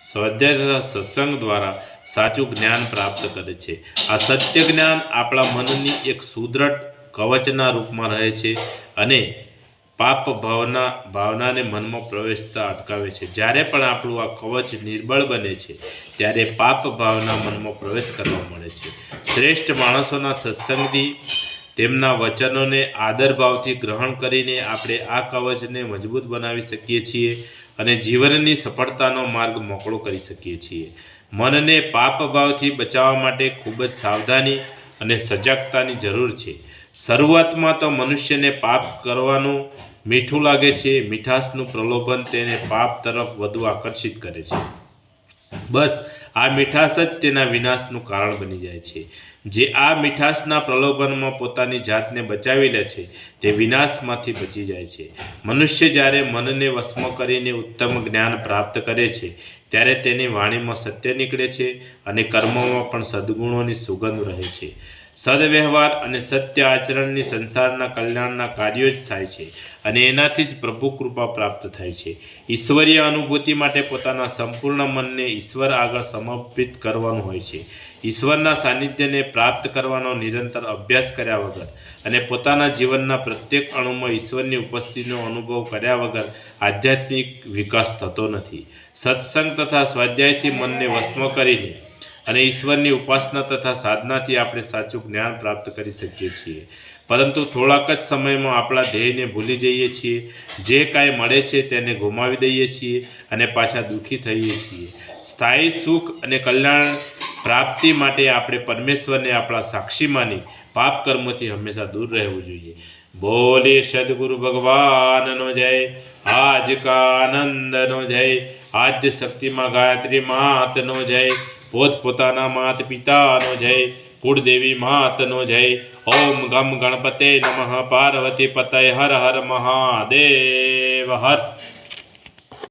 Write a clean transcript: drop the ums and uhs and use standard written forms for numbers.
સ્વાધ્યાય તથા સત્સંગ દ્વારા સાચું જ્ઞાન પ્રાપ્ત કરે છે। આ સત્ય જ્ઞાન આપણા મનની એક સુદૃઢ કવચના રૂપમાં રહે છે અને પાપ ભાવનાને મનમાં પ્રવેશતા અટકાવે છે। જ્યારે પણ આપણું આ કવચ નિર્બળ બને છે ત્યારે પાપ ભાવના મનમાં પ્રવેશ કરવા મળે છે। શ્રેષ્ઠ માણસોના સત્સંગથી તેમના વચનોને આદરભાવથી ગ્રહણ કરીને આપણે આ કવચને મજબૂત બનાવી શકીએ છીએ અને જીવનની સફળતાનો માર્ગ મોકળો કરી શકીએ છીએ। મનને પાપ ભાવથી બચાવવા માટે ખૂબ જ સાવધાની અને સજાગતાની જરૂર છે। શરૂઆતમાં તો મનુષ્યને પાપ કરવાનું મીઠું લાગે છે। મીઠાશનું પ્રલોભન તેને પાપ તરફ વધુ આકર્ષિત કરે છે। બસ આ મીઠાશ જ તેના વિનાશનું કારણ બની જાય છે। જે આ મીઠાશના પ્રલોભનમાં પોતાની જાતને બચાવી લે છે તે વિનાશમાંથી બચી જાય છે। મનુષ્ય જ્યારે મનને વશમાં કરીને ઉત્તમ જ્ઞાન પ્રાપ્ત કરે છે ત્યારે તેની વાણીમાં સત્ય નીકળે છે અને કર્મોમાં પણ સદ્ગુણોની સુગંધ રહે છે। સદવ્યવહાર અને સત્ય આચરણની સંસારના કલ્યાણના કાર્યો જ થાય છે અને એનાથી જ પ્રભુ કૃપા પ્રાપ્ત થાય છે। ઈશ્વરીય અનુભૂતિ માટે પોતાના સંપૂર્ણ મનને ઈશ્વર આગળ સમર્પિત કરવાનું હોય છે। ઈશ્વરના સાનિધ્યને પ્રાપ્ત કરવાનો નિરંતર અભ્યાસ કર્યા વગર અને પોતાના જીવનના પ્રત્યેક અણુમાં ઈશ્વરની ઉપસ્થિતિનો અનુભવ કર્યા વગર આધ્યાત્મિક વિકાસ થતો નથી। સત્સંગ તથા સ્વાધ્યાયથી મનને વશમાં કરીને અને ઈશ્વરની ઉપાસના તથા સાધનાથી આપણે સાચું જ્ઞાન પ્રાપ્ત કરી શકીએ છીએ। પરંતુ થોડાક જ સમયમાં આપણા ધ્યેયને ભૂલી જઈએ છીએ। જે કાંઈ મળે છે તેને ગુમાવી દઈએ છીએ અને પાછા દુઃખી થઈએ છીએ। સ્થાયી સુખ અને કલ્યાણ પ્રાપ્તિ માટે આપણે પરમેશ્વરને આપણા સાક્ષી માની પાપ કર્મોથી હંમેશા દૂર રહેવું જોઈએ। બોલે સદગુરુ ભગવાનનો જય। આજ કા આનંદનો જય। આદ્ય શક્તિમાં ગાયત્રી માતનો જય। પોતપોતાના માત પિતાનો જય। કુળદેવી માતનો જય। ઓમ ગમ ગણપતે નમઃ। પાર્વતી પતય હર હર મહાદેવ હર।